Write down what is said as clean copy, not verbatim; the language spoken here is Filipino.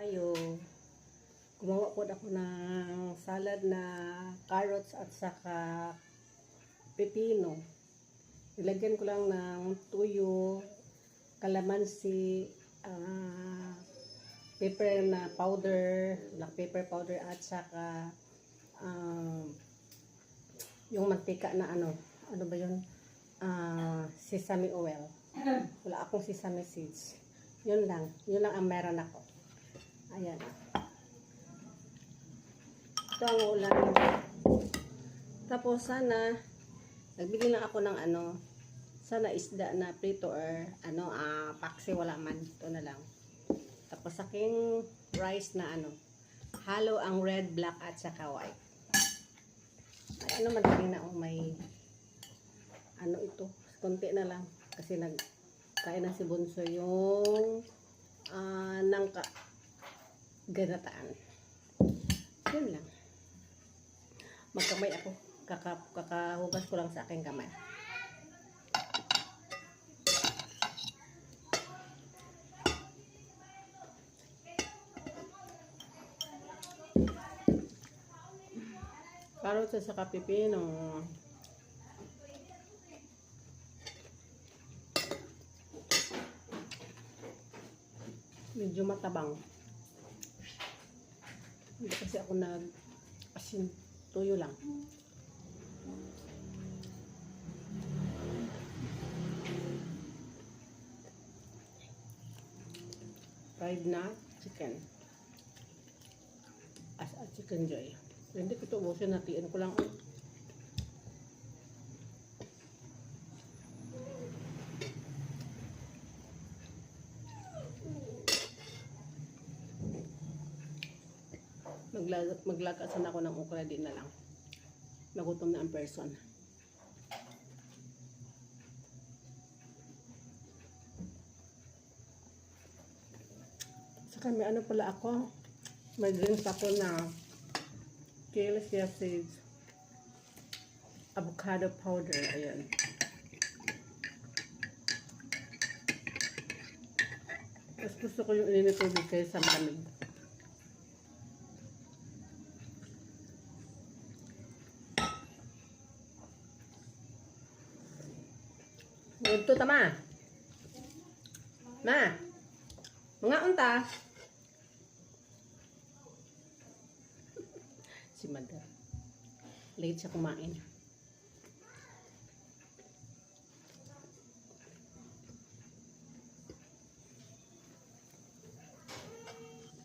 tayo. Gumawa po ako ng salad na carrots at saka pepino. Ilagyan ko lang ng tuyo, kalamansi, pepper na powder, black pepper powder at saka yung mantika na ano ba yun? Sesame oil. Wala akong sesame seeds. Yun lang ang meron ako. Ayan. Ito ang ulam. Tapos sana nagbili lang ako ng sana isda na prito or paksi, wala man. Ito na lang. Tapos aking rice na halo ang red, black at saka white. Ay, madaling na may ito. Konti na lang kasi nagkain na si Bunso yung nangka ganataan. Yun lang. Magkamay ako. Kakahugas ko lang sa aking kamay. Carrots sa saka pepino. Medyo matabang. Hindi kasi ako asin, tuyo lang. Fried na chicken. As a chicken joy. Hindi ko ito ubusin, natiin ko lang. Maglagasan ako ng okra, din na lang. Nagutom na ang person. Saka may pala ako. May drinks ako na kale chia seeds, avocado powder. Ayan. Tapos gusto ko yung ininitubig kayo sa malamig. Ito tama. Ma. Mga unta. Si Mother. Late siya kumain.